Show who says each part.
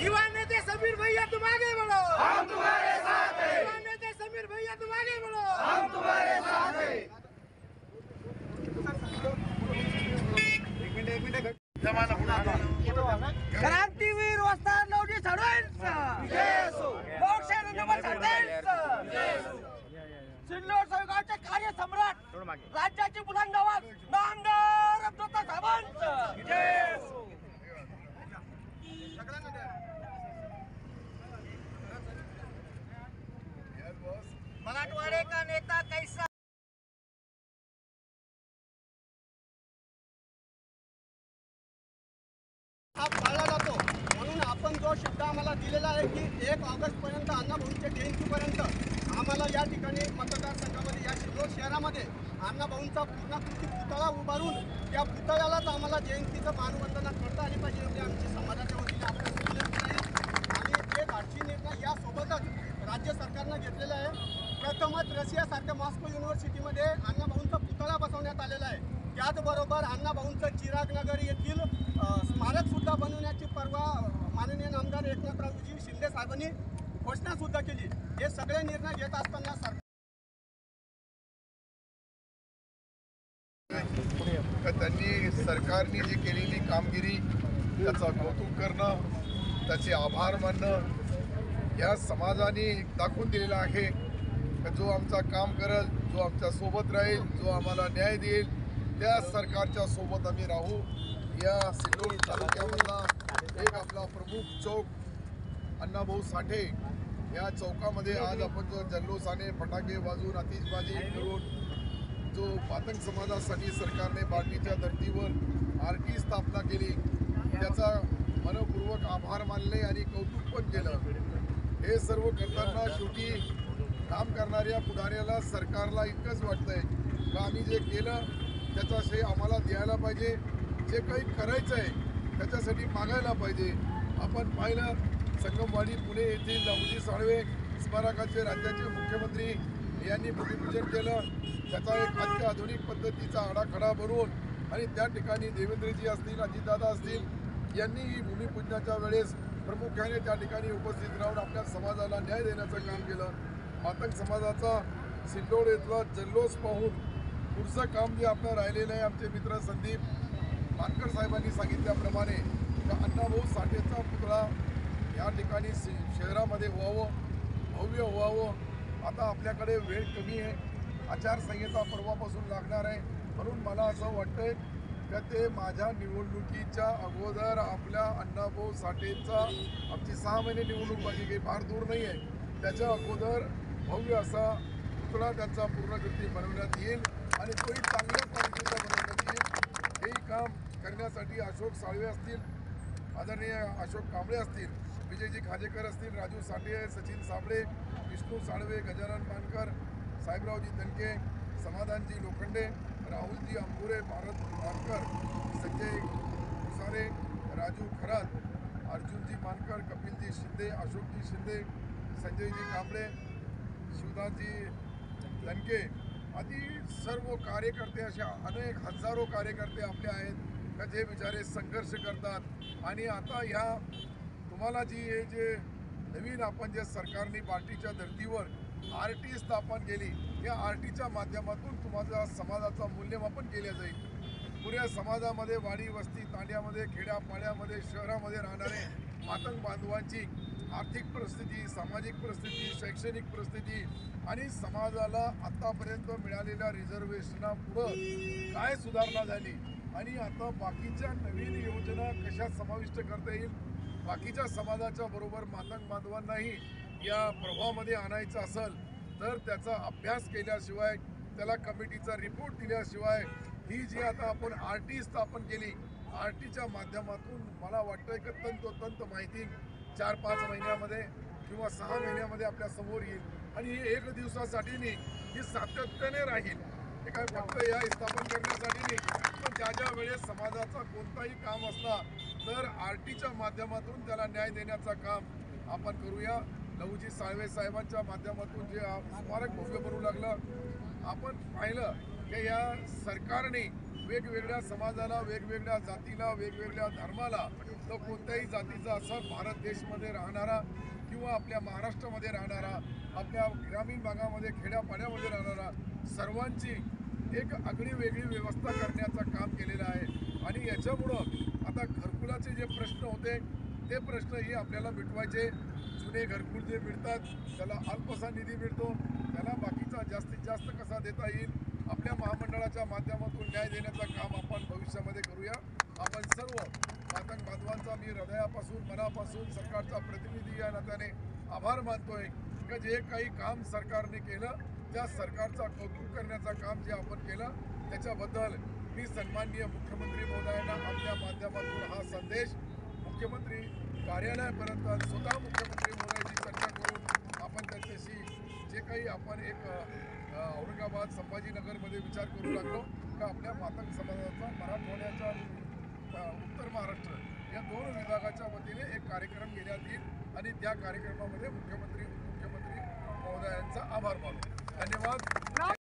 Speaker 1: युवा नेते समीर भैया तुम आगे बढ़ो,
Speaker 2: हम तुम्हारे साथ हैं।
Speaker 1: युवा नेते समीर भैया तुम आगे बढ़ो,
Speaker 2: हम तुम्हारे साथ हैं।
Speaker 1: क्रांतीवीर वस्ताद लवजी साळवेंचा सिल्लोड साहेबांचे कार्यसम्राट राज्याचे बुलंदाबाद नामदार अब्दुल्ला साहेबांचा मराठवाड़े का नेता कैसा
Speaker 3: हा पाळला जातो। म्हणून आपण जो शब्द आम्हाला दिलेला आहे की 1 ऑगस्टपर्यंत अण्णाभाऊंच्या जयंतीपर्यंत आम्हाला या ठिकाणी मतदारसंघामध्ये या सिल्लोड शहरामध्ये अण्णाभाऊंचा पूर्णाकृती पुतळा उभारून त्या पुतळ्यालाच आम्हाला जयंतीचं मानवंदना करता आली पाहिजे एवढी आमची समाजाच्या वतीने आपल्याला विनंती आहे। आणि जे धाडसी निर्णय यासोबतच राज्य सरकारनं घेतलेला आहे। प्रथमच रशियासारख्या मॉस्को युनिव्हर्सिटीमध्ये अण्णाभाऊंचा पुतळा बसवण्यात आलेला आहे। त्याचबरोबर अण्णाभाऊंचं चिरागनगर येथील स्मारकसुद्धा बनवण्याची परवा माननीय आमदार एकनाथरावजी शिंदे साहेबांनी घोषणासुद्धा केली। हे सगळे निर्णय घेत असताना
Speaker 4: त्यांनी सरकारने जी केलेली कामगिरी त्याचं कौतुक करणं, त्याचे आभार मानणं, या समाजाने दाखवून दिलेला आहे की जो आमचा काम करेल, जो आमच्या सोबत राहील, जो आम्हाला न्याय देईल, त्या सरकारच्या सोबत आम्ही राहू। या सिल्लोड तालुक्यामधला एक आपला प्रमुख चौक अण्णाभाऊ साठे या चौकामध्ये आज आपण जो जल्लोषाने फटाके वाजवून आतिषबाजी करून जो मातंग समाजासाठी सरकारने बार्टीच्या धर्तीवर आरटी स्थापना केली त्याचा मनपूर्वक आभार मानले आणि कौतुक पण केलं। हे सर्व करताना शेवटी काम करणाऱ्या पुढाऱ्याला सरकारला इतकंच वाटतंय की आम्ही जे केलं त्याचा श्रेय आम्हाला द्यायला पाहिजे, जे काही करायचं आहे त्याच्यासाठी मागायला पाहिजे। आपण पाहिलं संगमवाडी पुणे येथील लवजी साळवे स्मारकाचे राज्याचे मुख्यमंत्री यांनी भूमिपूजन केलं, त्याचा एक अत्याधुनिक पद्धतीचा आराखडा बनवून आणि त्या ठिकाणी देवेंद्रजी असतील, अजितदादा असतील यांनी भूमिपूजनाच्या वेळेस प्रामुख्याने त्या ठिकाणी उपस्थित राहून आपल्या समाजाला न्याय देण्याचं काम केलं। मातंग समाजाचा सिल्लोड इथला जल्लोष पाहून पुढचं काम जे आपलं राहिलेलं आहे, आमचे मित्र संदीप मानकर साहेबांनी सांगितल्याप्रमाणे अण्णाभाऊ साठेचा पुतळा या ठिकाणी शहरामध्ये व्हावं, भव्य व्हावं। आता आपल्याकडे वेळ कमी आहे, आचारसंहिता परवापासून लागणार आहे, म्हणून मला असं वाटतंय की ते माझ्या निवडणुकीच्या अगोदर आपल्या अण्णाभाऊ साठेचा आमची 6 महिने निवडणूक माझी काही फार दूर नाही आहे, त्याच्या अगोदर भव्य असा पुतळा त्यांचा पूर्णकृती बनवण्यात येईल आणि तोही चांगल्या क्वालिटीचा बनवण्यात येईल। हे काम करण्यासाठी अशोक साळवे असतील, आदरणीय अशोक कांबळे असतील, विजयजी खाजेकर असतील, राजू साठे, सचिन साबळे, विष्णू साळवे, गजानन मानकर, साहेबरावजी दणके, समाधानजी लोखंडे, राहुलजी अंबुरे, भारत मानकर, संजय कुसारे, राजू खरात, अर्जुनजी मानकर, कपिलजी शिंदे, अशोकजी शिंदे, संजयजी कांबळे, शिवदासजी दणके आदी सर्व कार्यकर्ते, अशा अनेक हजारो कार्यकर्ते आपले आहेत का जे बिचारे संघर्ष करतात। आणि आता ह्या तुम्हाला जी हे जे नवीन आपण जे सरकारने बार्टीच्या धर्तीवर आरटी स्थापन केली, या आरटीच्या माध्यमातून तुम्हाला समाजाचं मूल्यमापन केले जाईल। पुऱ्या समाजामध्ये वाडी वस्ती तांड्यामध्ये, खेड्यापाड्यामध्ये, शहरामध्ये राहणारे मातंग बांधवांची आर्थिक परिस्थिती, सामाजिक परिस्थिती, शैक्षणिक परिस्थिती आणि समाजाला आतापर्यंत मिळालेल्या रिझर्वेशनापुढं काय सुधारणा झाली आणि आता बाकीच्या नवीन योजना कशा समाविष्ट करता येईल, बाकीच्या समाजाच्या बरोबर मातंग बांधवांनाही या प्रभावामध्ये आणायचं असेल तर त्याचा अभ्यास केल्याशिवाय, त्याला कमिटीचा रिपोर्ट दिल्याशिवाय ही जी आता आपण आरटी स्थापन केली, आरटीच्या माध्यमातून मला वाटतंय की तंतोतंत माहिती 4-5 महिन्यामध्ये किंवा 6 महिन्यामध्ये आपल्या समोर येईल आणि ही 1 दिवसासाठी नाही, ही सातत्याने राहील। हे काय फक्त या स्थापन करण्यासाठी नाही, पण ज्या वेळेस समाजाचा कोणताही काम असला तर आरटीच्या माध्यमातून त्याला न्याय देण्याचं काम आपण करूया। लवजी साळवे साहेबांच्या माध्यमातून जे स्मारक भव्य बनवू लागलं, आपण पाहिलं की या सरकारने वेगवेगळ्या समाजाला, वेगवेगळ्या जातीला, वेगवेगळ्या धर्माला तो कोणत्याही जातीचा असा भारत देशमध्ये राहणारा किंवा आपल्या महाराष्ट्रामध्ये राहणारा, आपल्या ग्रामीण भागामध्ये खेड्यापाड्यामध्ये राहणारा सर्वांची एक आगळी वेगळी व्यवस्था करण्याचं काम केलेलं आहे. आणि याच्यामुळं आता घरकुलाचे जे प्रश्न होते ते प्रश्नही आपल्याला मिटवायचे. जुने घरकुल जे मिळतात त्याला अल्पसा निधी मिळतो, त्याला बाकीचा जास्तीत जास्त कसा देता येईल, आपल्या महामंडळाच्या माध्यमातून न्याय देण्याचं काम आपण भविष्यामध्ये करूया. आपण सर्व मातंग बांधवांचा मी हृदयापासून मनापासून सरकारचा प्रतिनिधी या नात्याने आभार मानतोय की जे काही काम सरकारने केलं त्या सरकारचा कौतुक करण्याचं काम जे आपण केलं त्याच्याबद्दल मी सन्माननीय मुख्यमंत्री महोदयांना आपल्या माध्यमातून हा संदेश मुख्यमंत्री कार्यालयापर्यंत स्वतः मुख्यमंत्री महोदयांची चर्चा करून आपण त्यांच्याशी जे काही आपण एक औरंगाबाद संभाजीनगरमध्ये विचार करू लागलो का आपल्या मातंग समाजाचा मराठवाड्याच्या उत्तर महाराष्ट्र या 2 विभागाच्या वतीने एक कार्यक्रम घेण्यात येईल आणि त्या कार्यक्रमामध्ये मुख्यमंत्री महोदयांचा आभार मानतो. धन्यवाद.